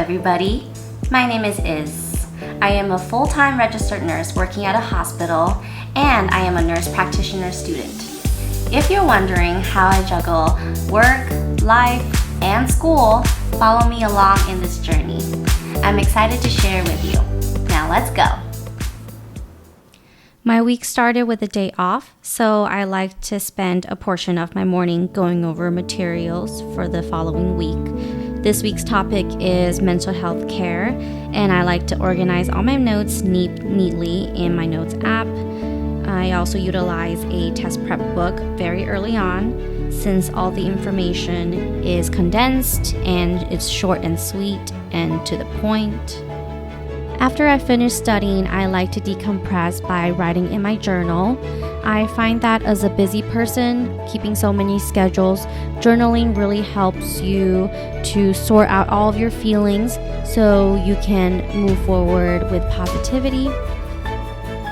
everybody. My name is Iz. I am a full-time registered nurse working at a hospital, and I am a nurse practitioner student. If you're wondering how I juggle work, life, and school, follow me along in this journey. I'm excited to share with you. Now let's go. My week started with a day off, so I like to spend a portion of my morning going over materials for the following week. This week's topic is mental health care, and I like to organize all my notes neatly in my notes app. I also utilize a test prep book very early on, since all the information is condensed and it's short and sweet and to the point. After I finish studying, I like to decompress by writing in my journal. I find that as a busy person, keeping so many schedules, journaling really helps you to sort out all of your feelings so you can move forward with positivity.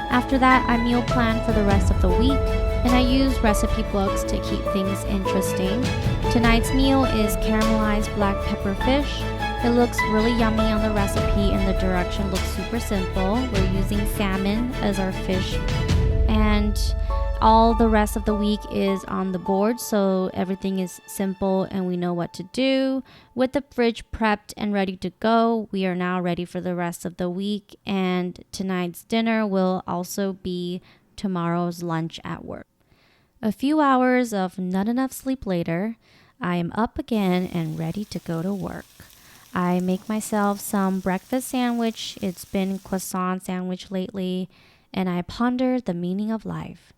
After that, I meal plan for the rest of the week, and I use recipe books to keep things interesting. Tonight's meal is caramelized black pepper fish. It looks really yummy on the recipe, and the direction looks super simple. We're using salmon as our fish, and all the rest of the week is on the board, so everything is simple and we know what to do. With the fridge prepped and ready to go, we are now ready for the rest of the week, and tonight's dinner will also be tomorrow's lunch at work. A few hours of not enough sleep later, I am up again and ready to go to work. I make myself some breakfast sandwich. It's been croissant sandwich lately, and I ponder the meaning of life.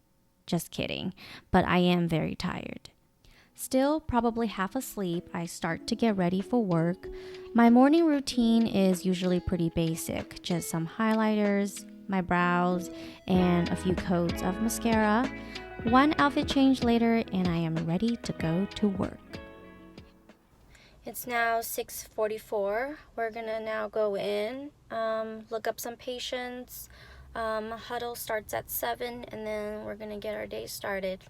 Just kidding, but I am very tired. Still probably half asleep, I start to get ready for work. My morning routine is usually pretty basic, just some highlighters, my brows, and a few coats of mascara. One outfit change later, and I am ready to go to work. It's now 6:44. We're gonna now go in, look up some patients. Huddle starts at 7, and then we're gonna get our day started.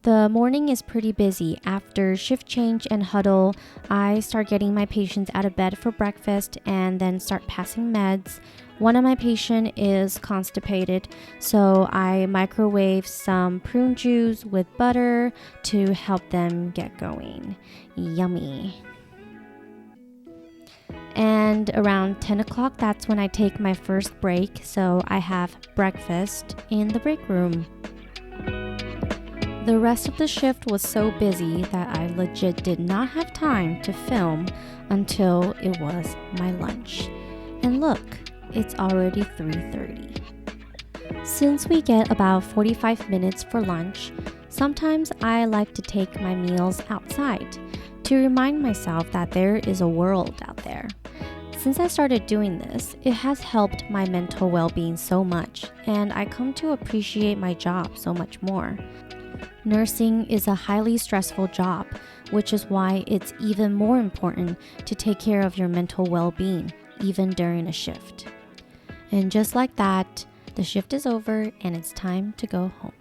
The morning is pretty busy. After shift change and huddle, I start getting my patients out of bed for breakfast and then start passing meds. One of my patients is constipated, so I microwave some prune juice with butter to help them get going. Yummy. And around 10 o'clock, that's when I take my first break, so I have breakfast in the break room. The rest of the shift was so busy that I legit did not have time to film until it was my lunch. And look, it's already 3:30. Since we get about 45 minutes for lunch, sometimes I like to take my meals outside to remind myself that there is a world out there. Since I started doing this, it has helped my mental well-being so much, and I come to appreciate my job so much more. Nursing is a highly stressful job, which is why it's even more important to take care of your mental well-being, even during a shift. And just like that, the shift is over and it's time to go home.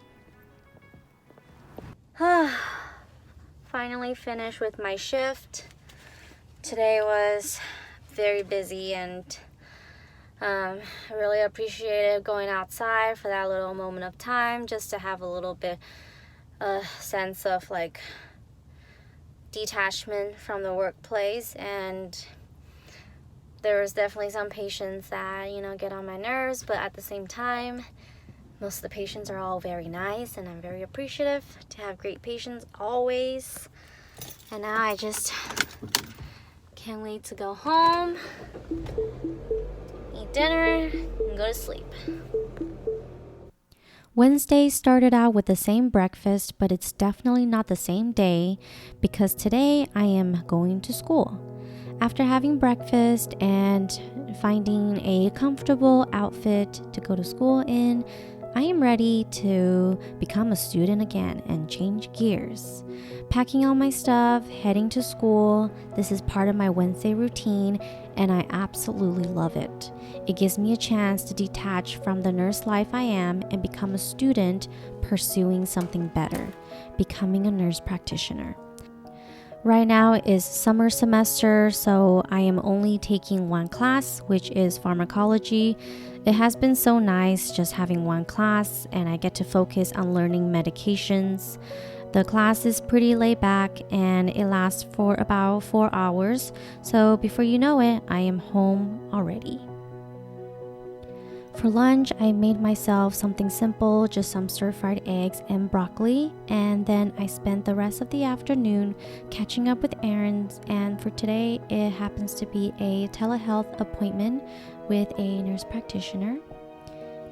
Finally finished with my shift. Today was very busy, and I really appreciated going outside for that little moment of time just to have a little bit sense of like detachment from the workplace. And there was definitely some patients that get on my nerves, but at the same time, most of the patients are all very nice, and I'm very appreciative to have great patients always. And now I just can't wait to go home, eat dinner, and go to sleep. Wednesday started out with the same breakfast, but it's definitely not the same day because today I am going to school. After having breakfast and finding a comfortable outfit to go to school in, I am ready to become a student again and change gears. Packing all my stuff, heading to school. This is part of my Wednesday routine, and I absolutely love it. It gives me a chance to detach from the nurse life I am and become a student pursuing something better, becoming a nurse practitioner. Right now is summer semester, so I am only taking one class, which is pharmacology. It has been so nice just having one class, and I get to focus on learning medications. The class is pretty laid back and it lasts for about 4 hours, so before you know it, I am home already. For lunch, I made myself something simple, just some stir-fried eggs and broccoli, and then I spent the rest of the afternoon catching up with errands, and for today, it happens to be a telehealth appointment with a nurse practitioner.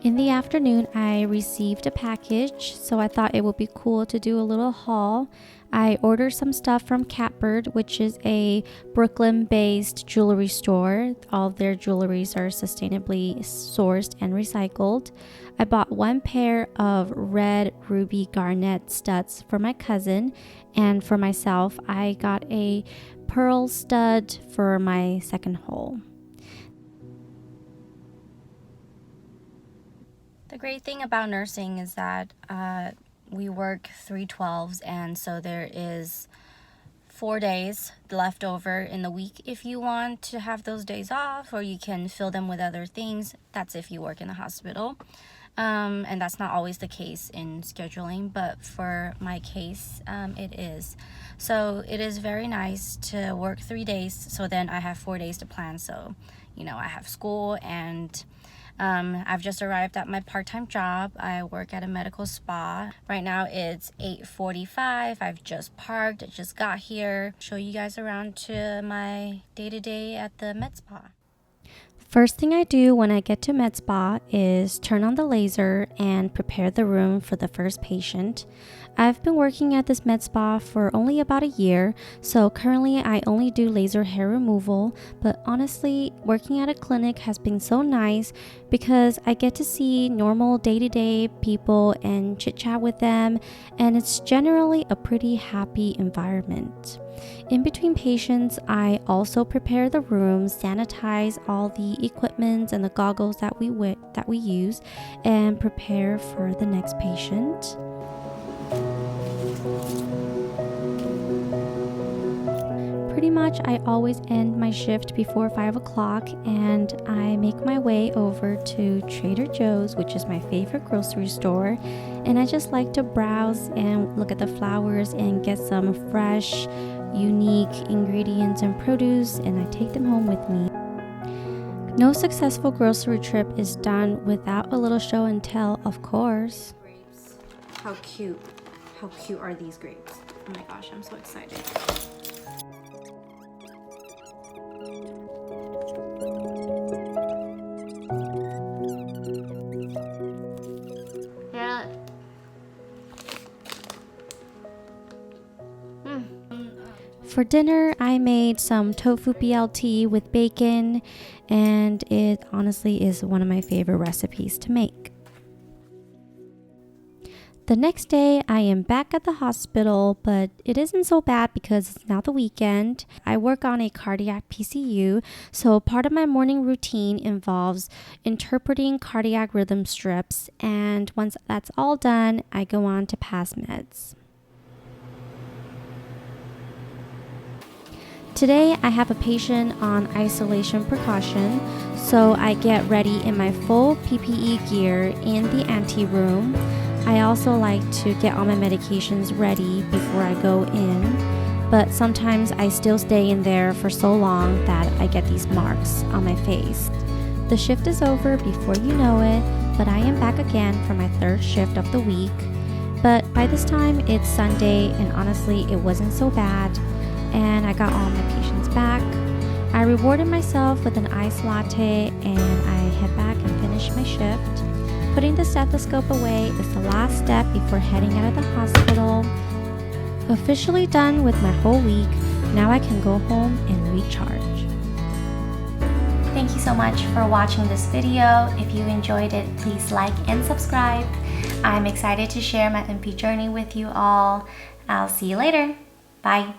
In the afternoon, I received a package, so I thought it would be cool to do a little haul. I ordered some stuff from Catbird, which is a Brooklyn-based jewelry store. All of their jewelries are sustainably sourced and recycled. I bought one pair of red ruby garnet studs for my cousin, and for myself, I got a pearl stud for my second hole. The great thing about nursing is that we work 3/12s, and so there is 4 days left over in the week if you want to have those days off, or you can fill them with other things. That's if you work in the hospital. And that's not always the case in scheduling, but for my case, it is. So it is very nice to work 3 days, so then I have 4 days to plan. So, I have school, and I've just arrived at my part-time job. I work at a medical spa. Right now it's 8:45. I've just parked. I just got here. Show you guys around to my day-to-day at the med spa. First thing I do when I get to med spa is turn on the laser and prepare the room for the first patient. I've been working at this med spa for only about a year, so currently I only do laser hair removal, but honestly, working at a clinic has been so nice because I get to see normal day-to-day people and chit-chat with them, and it's generally a pretty happy environment. In between patients, I also prepare the room, sanitize all the equipment and the goggles that we use, and prepare for the next patient. Pretty much I always end my shift before 5 o'clock, and I make my way over to Trader Joe's, which is my favorite grocery store, and I just like to browse and look at the flowers and get some fresh, unique ingredients and produce, and I take them home with me. No successful grocery trip is done without a little show and tell, of course. Grapes. How cute are these grapes? Oh my gosh, I'm so excited. For dinner, I made some tofu BLT with bacon, and it honestly is one of my favorite recipes to make. The next day, I am back at the hospital, but it isn't so bad because it's now the weekend. I work on a cardiac PCU, so part of my morning routine involves interpreting cardiac rhythm strips, and once that's all done, I go on to pass meds. Today, I have a patient on isolation precaution, so I get ready in my full PPE gear in the ante room. I also like to get all my medications ready before I go in, but sometimes I still stay in there for so long that I get these marks on my face. The shift is over before you know it, but I am back again for my third shift of the week. But by this time, it's Sunday, and honestly, it wasn't so bad, and I got all my patients back. I rewarded myself with an iced latte, and I head back and finish my shift. Putting the stethoscope away is the last step before heading out of the hospital. Officially done with my whole week, now I can go home and recharge. Thank you so much for watching this video. If you enjoyed it, please like and subscribe. I'm excited to share my NP journey with you all. I'll see you later. Bye.